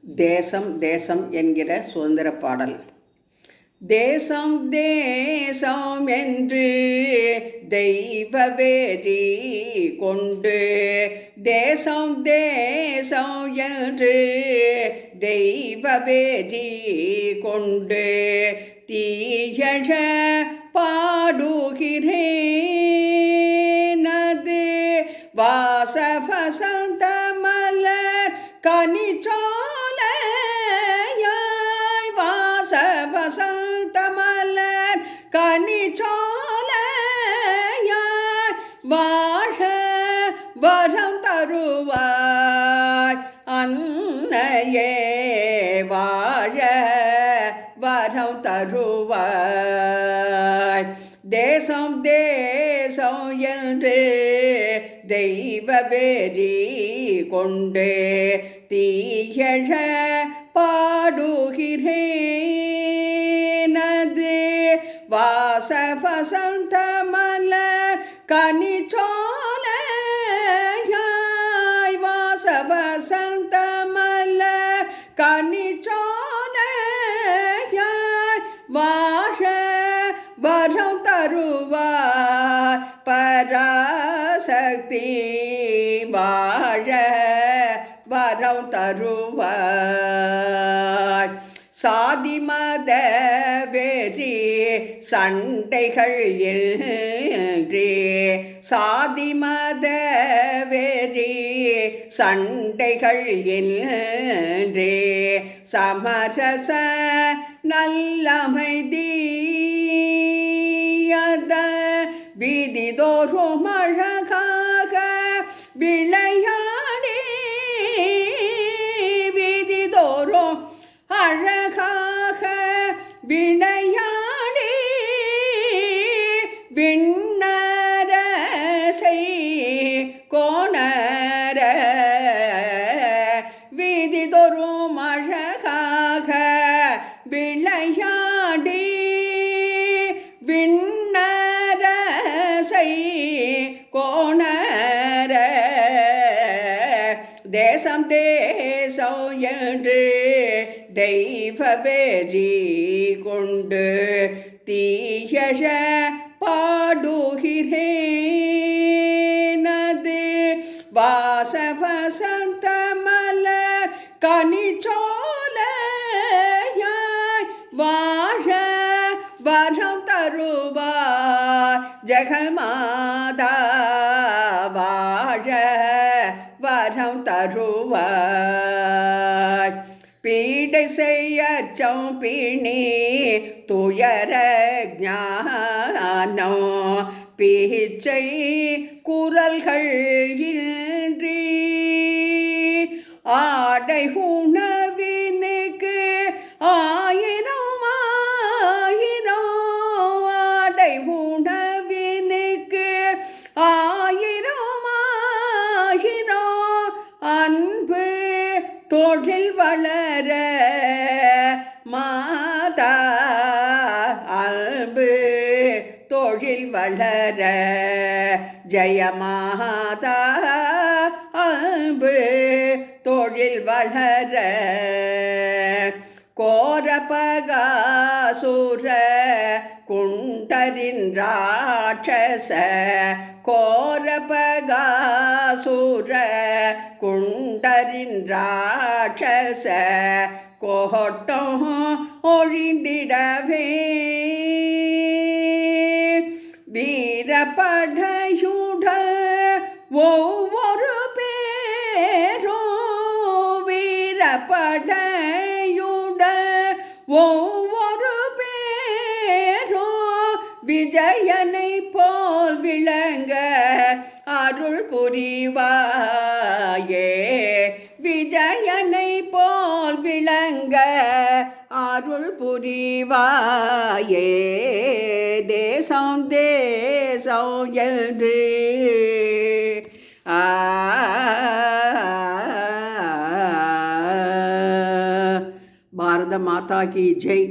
தேசம் தேசம் என்கிற சுதந்திர பாடல். தேசம் தேசம் என்று தெய்வ வெறி கொண்டு, தேசம் தேசம் என்று தெய்வ வெறி கொண்டு தீயழ பாடுகிறேனது வாசவசந்த மலர் கனிச்சோலையாய், வாசவசந்த மலர் கனிச்சோலையாய் வாழ வரம் தருவாய் அன்னையே, வாழ வரம் தருவாய். தேசம் தேசம் என்று தெய்வ வெறி கொண்டு தீயழ பாடுகிறேனது வாசவசந்த மலர் கனிச்சோலையாய், வாசவசந்த மலர் கனிச்சோலையாய் வாழ வரம் தருவாய் பராசக்தி, வாழ வரம் தருவாய். சாதி மத வெறி சண்டைகள் இன்றி, சாதி மத வெறி சண்டைகள் இன்றி சமரச நல்லமைதியத வீதிதோறும் அழகாக விளையாடி, வீதிதோறும் அழகாக விளையாடி விண்ணரசை கோணர, வீதிதோறும் அழகாக விளையாடி விண்ணரசை கோணர. தேசம் தேசம் என்று தெய்வ வெறி கொண்டு தீயழ பாடுகிறேனது வாசவசந்த மலர் கனிச்சோலையாய் வாழ வரம் தருவாய் ஜெகமாதா, வாழ வரம் தருவாய். பீடை செய்ய சம்பிணி துயர ஞானம் பீச்சை குரல்கள் இன்றி ஆடை உணவினுக்கு ஆயிரம் ஆயிரம், ஆடை உணவினுக்கு ஆயிரம் ஆயிரம் அன்பு தொழில் வளர மாதா, அன்பு தொழில் வளர ஜெயமாதா, அன்பு தொழில் வளர. கோரபகாசுர குண்டரின் ராட்சச, கோரபகாசுர குண்டரின் ராட்சச கோட்டம் ஒழிந்திடவே வீரப்படையுடன் ஒவ்வொரு பேரும், வீரப்படையுடன் ஒவ்வொரு பேரும் விஜயனை போல் விளங்க அருள் புரிவாயே, விஜயனை போல் விளங்க அருள் புரிவாயே. தேசம் தேசம் என்று பாரத மாதா கி ஜெய்.